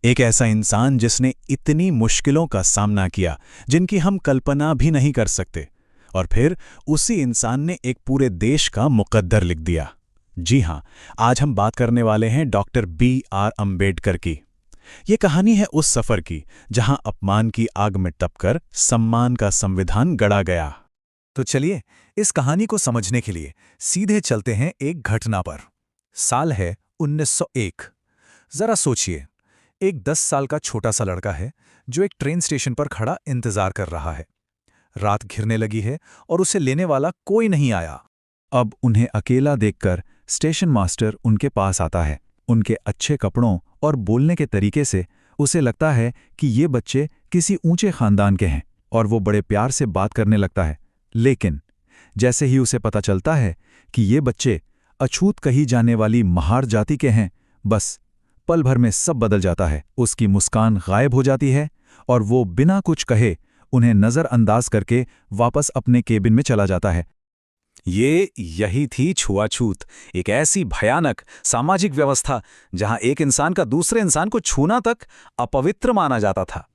एक ऐसा इंसान जिसने इतनी मुश्किलों का सामना किया जिनकी हम कल्पना भी नहीं कर सकते, और फिर उसी इंसान ने एक पूरे देश का मुकद्दर लिख दिया। जी हां, आज हम बात करने वाले हैं डॉक्टर B.R. अम्बेडकर की। ये कहानी है उस सफर की जहां अपमान की आग में तपकर सम्मान का संविधान गढ़ा गया। तो चलिए, इस कहानी को समझने के लिए सीधे चलते हैं एक घटना पर। साल है 1901। जरा सोचिए, एक 10 साल का छोटा सा लड़का है जो एक ट्रेन स्टेशन पर खड़ा इंतजार कर रहा है। रात घिरने लगी है और उसे लेने वाला कोई नहीं आया। अब उन्हें अकेला देखकर स्टेशन मास्टर उनके पास आता है। उनके अच्छे कपड़ों और बोलने के तरीके से उसे लगता है कि ये बच्चे किसी ऊंचे खानदान के हैं और वो बड़े प्यार से बात करने लगता है। लेकिन जैसे ही उसे पता चलता है कि ये बच्चे अछूत कही जाने वाली महार जाति के हैं, बस पल भर में सब बदल जाता है। उसकी मुस्कान गायब हो जाती है और वो बिना कुछ कहे उन्हें नज़रअंदाज करके वापस अपने केबिन में चला जाता है। यही थी छुआछूत, एक ऐसी भयानक सामाजिक व्यवस्था जहां एक इंसान का दूसरे इंसान को छूना तक अपवित्र माना जाता था।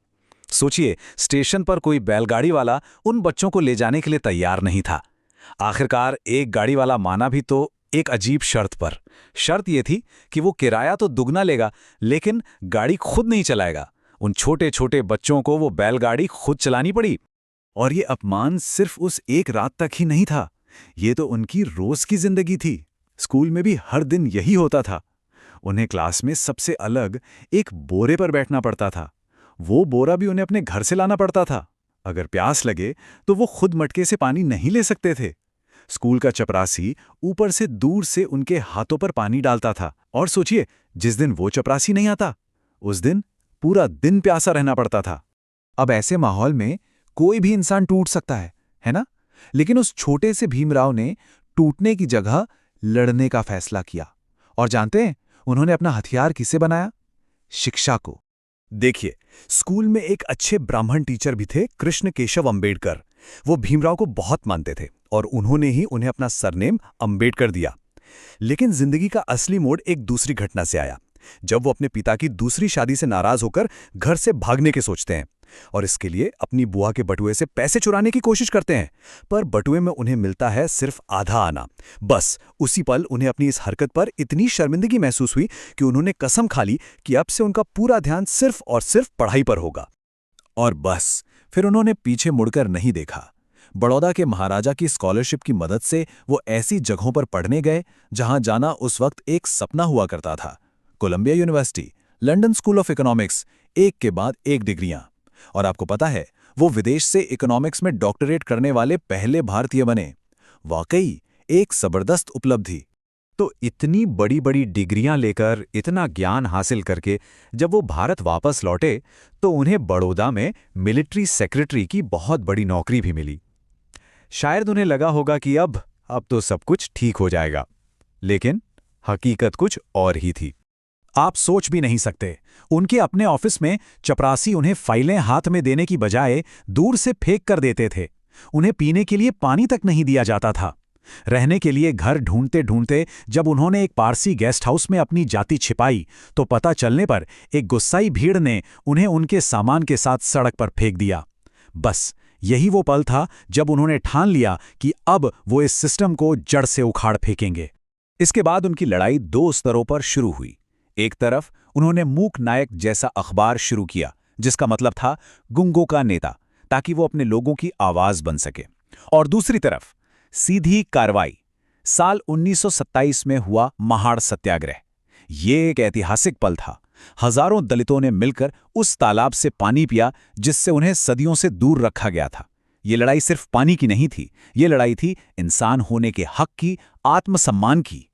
सोचिए, स्टेशन पर कोई बैलगाड़ी वाला उन बच्चों को ले जाने के लिए तैयार नहीं था। आखिरकार एक गाड़ी वाला माना भी, तो एक अजीब शर्त पर। शर्त यह थी कि वो किराया तो दुगना लेगा, लेकिन गाड़ी खुद नहीं चलाएगा। उन छोटे छोटे बच्चों को वो बैलगाड़ी खुद चलानी पड़ी। और ये अपमान सिर्फ उस एक रात तक ही नहीं था, ये तो उनकी रोज की जिंदगी थी। स्कूल में भी हर दिन यही होता था। उन्हें क्लास में सबसे अलग एक बोरे पर बैठना पड़ता था। वो बोरा भी उन्हें अपने घर से लाना पड़ता था। अगर प्यास लगे तो वो खुद मटके से पानी नहीं ले सकते थे। स्कूल का चपरासी ऊपर से दूर से उनके हाथों पर पानी डालता था। और सोचिए, जिस दिन वो चपरासी नहीं आता, उस दिन पूरा दिन प्यासा रहना पड़ता था। अब ऐसे माहौल में कोई भी इंसान टूट सकता है ना? लेकिन उस छोटे से भीमराव ने टूटने की जगह लड़ने का फैसला किया। और जानते हैं उन्होंने अपना हथियार किसे बनाया? शिक्षा को। देखिए, स्कूल में एक अच्छे ब्राह्मण टीचर भी थे, कृष्ण केशव अम्बेडकर। वो भीमराव को बहुत मानते थे और उन्होंने ही उन्हें अपना सरनेम अम्बेडकर दिया। लेकिन जिंदगी का असली मोड़ एक दूसरी घटना से आया, जब वो अपने पिता की दूसरी शादी से नाराज होकर घर से भागने के सोचते हैं और इसके लिए अपनी बुआ के बटुए से पैसे चुराने की कोशिश करते हैं। पर बटुए में उन्हें मिलता है सिर्फ आधा आना। बस उसी पल उन्हें अपनी इस हरकत पर इतनी शर्मिंदगी महसूस हुई कि उन्होंने कसम खा ली कि अब से उनका पूरा ध्यान सिर्फ और सिर्फ पढ़ाई पर होगा। और बस फिर उन्होंने पीछे मुड़कर नहीं देखा। बड़ौदा के महाराजा की स्कॉलरशिप की मदद से वो ऐसी जगहों पर पढ़ने गए जहां जाना उस वक्त एक सपना हुआ करता था। Columbia university, London school of economics, एक के बाद एक डिग्रियां। और आपको पता है, वो विदेश से इकोनॉमिक्स में डॉक्टरेट करने वाले पहले भारतीय बने। वाकई एक जबरदस्त उपलब्धि। तो इतनी बड़ी बड़ी डिग्रियां लेकर, इतना ज्ञान हासिल करके जब वो भारत वापस लौटे तो उन्हें बड़ौदा में मिलिट्री सेक्रेटरी की बहुत बड़ी नौकरी भी मिली। शायद उन्हें लगा होगा कि अब तो सब कुछ ठीक हो जाएगा, लेकिन हकीकत कुछ और ही थी। आप सोच भी नहीं सकते, उनके अपने ऑफिस में चपरासी उन्हें फाइलें हाथ में देने की बजाय दूर से फेंक कर देते थे। उन्हें पीने के लिए पानी तक नहीं दिया जाता था। रहने के लिए घर ढूंढते ढूंढते जब उन्होंने एक पारसी गेस्ट हाउस में अपनी जाति छिपाई, तो पता चलने पर एक गुस्साई भीड़ ने उन्हें उनके सामान के साथ सड़क पर फेंक दिया। बस यही वो पल था जब उन्होंने ठान लिया कि अब वो इस सिस्टम को जड़ से उखाड़ फेंकेंगे। इसके बाद उनकी लड़ाई दो स्तरों पर शुरू हुई। एक तरफ उन्होंने मूक नायक जैसा अखबार शुरू किया, जिसका मतलब था गुंगों का नेता, ताकि वो अपने लोगों की आवाज बन सके। और दूसरी तरफ सीधी कार्रवाई। साल 1927 में हुआ महाड़ सत्याग्रह। ये एक ऐतिहासिक पल था। हजारों दलितों ने मिलकर उस तालाब से पानी पिया जिससे उन्हें सदियों से दूर रखा गया था। ये लड़ाई सिर्फ पानी की नहीं थी, ये लड़ाई थी इंसान होने के हक की, आत्मसम्मान की।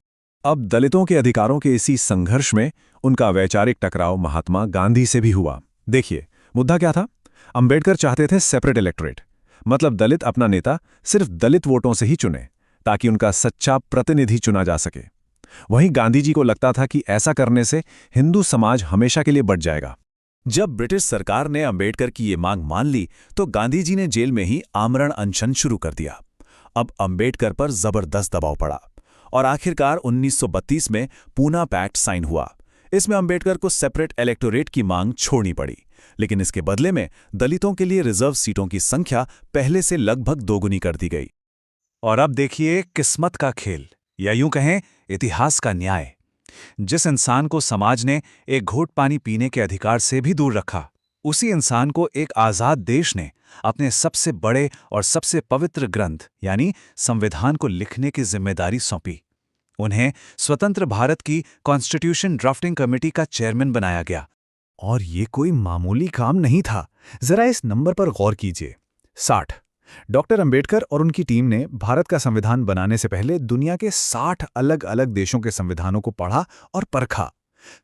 अब दलितों के अधिकारों के इसी संघर्ष में उनका वैचारिक टकराव महात्मा गांधी से भी हुआ। देखिए, मुद्दा क्या था? अंबेडकर चाहते थे सेपरेट इलेक्टोरेट, मतलब दलित अपना नेता सिर्फ दलित वोटों से ही चुने, ताकि उनका सच्चा प्रतिनिधि चुना जा सके। वहीं गांधी जी को लगता था कि ऐसा करने से हिंदू समाज हमेशा के लिए बढ़ जाएगा। जब ब्रिटिश सरकार ने अंबेडकर की ये मांग मान ली, तो गांधी जी ने जेल में ही आमरण अनशन शुरू कर दिया। अब अंबेडकर पर जबरदस्त दबाव पड़ा और आखिरकार 1932 में पूना पैक्ट साइन हुआ। इसमें अंबेडकर को सेपरेट इलेक्टोरेट की मांग छोड़नी पड़ी, लेकिन इसके बदले में दलितों के लिए रिजर्व सीटों की संख्या पहले से लगभग दोगुनी कर दी गई। और अब देखिए किस्मत का खेल, या यूं कहें इतिहास का न्याय। जिस इंसान को समाज ने एक घूंट पानी पीने के अधिकार से भी दूर रखा, उसी इंसान को एक आजाद देश ने अपने सबसे बड़े और सबसे पवित्र ग्रंथ यानी संविधान को लिखने की जिम्मेदारी सौंपी। उन्हें स्वतंत्र भारत की कॉन्स्टिट्यूशन ड्राफ्टिंग कमेटी का चेयरमैन बनाया गया। और ये कोई मामूली काम नहीं था। जरा इस नंबर पर गौर कीजिए, 60। डॉक्टर अंबेडकर और उनकी टीम ने भारत का संविधान बनाने से पहले दुनिया के 60 अलग अलग देशों के संविधानों को पढ़ा और परखा।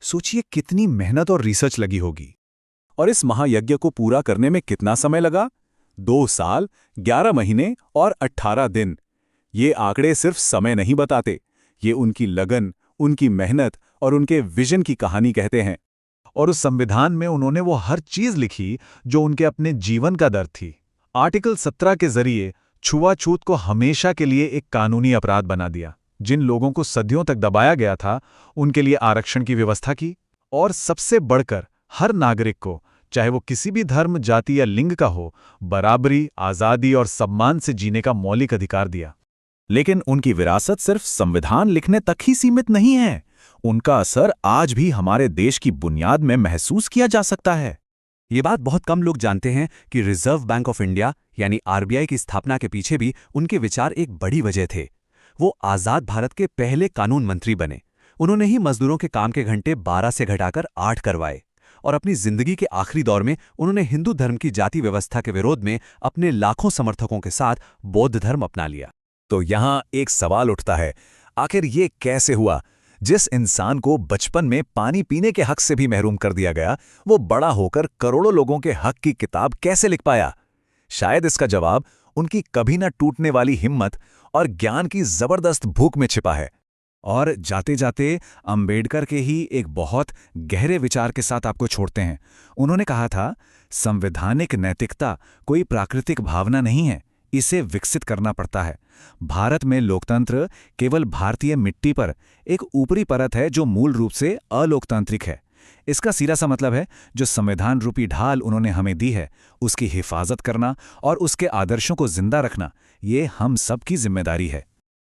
सोचिए कितनी मेहनत और रिसर्च लगी होगी। और इस महायज्ञ को पूरा करने में कितना समय लगा? 2 साल, 11 महीने और 18 दिन। ये आंकड़े सिर्फ समय नहीं बताते, ये उनकी लगन, उनकी मेहनत और उनके विजन की कहानी कहते हैं। और उस संविधान में उन्होंने वो हर चीज लिखी जो उनके अपने जीवन का दर्द थी। आर्टिकल 17 के जरिए छुआछूत को हमेशा के लिए एक कानूनी अपराध बना दिया। जिन लोगों को सदियों तक दबाया गया था, उनके लिए आरक्षण की व्यवस्था की। और सबसे बढ़कर हर नागरिक को, चाहे वो किसी भी धर्म, जाति या लिंग का हो, बराबरी, आज़ादी और सम्मान से जीने का मौलिक अधिकार दिया। लेकिन उनकी विरासत सिर्फ संविधान लिखने तक ही सीमित नहीं है। उनका असर आज भी हमारे देश की बुनियाद में महसूस किया जा सकता है। ये बात बहुत कम लोग जानते हैं कि रिजर्व बैंक ऑफ इंडिया यानी आरबीआई की स्थापना के पीछे भी उनके विचार एक बड़ी वजह थे। वो आज़ाद भारत के पहले कानून मंत्री बने। उन्होंने ही मजदूरों के काम के घंटे 12 से घटाकर 8 करवाए। और अपनी जिंदगी के आखिरी दौर में उन्होंने हिंदू धर्म की जाति व्यवस्था के विरोध में अपने लाखों समर्थकों के साथ बौद्ध धर्म अपना लिया। तो यहाँ एक सवाल उठता है, आखिर ये कैसे हुआ? जिस इंसान को बचपन में पानी पीने के हक से भी महरूम कर दिया गया, वो बड़ा होकर करोड़ों लोगों के हक की किताब कैसे लिख पाया? शायद इसका जवाब उनकी कभी न टूटने वाली हिम्मत और ज्ञान की जबरदस्त भूख में छिपा है। और जाते जाते अंबेडकर के ही एक बहुत गहरे विचार के साथ आपको छोड़ते हैं। उन्होंने कहा था, संवैधानिक नैतिकता कोई प्राकृतिक भावना नहीं है, इसे विकसित करना पड़ता है। भारत में लोकतंत्र केवल भारतीय मिट्टी पर एक ऊपरी परत है जो मूल रूप से अलोकतांत्रिक है। इसका सीधा सा मतलब है, जो संविधान रूपी ढाल उन्होंने हमें दी है, उसकी हिफाजत करना और उसके आदर्शों को जिंदा रखना, ये हम सब की जिम्मेदारी है।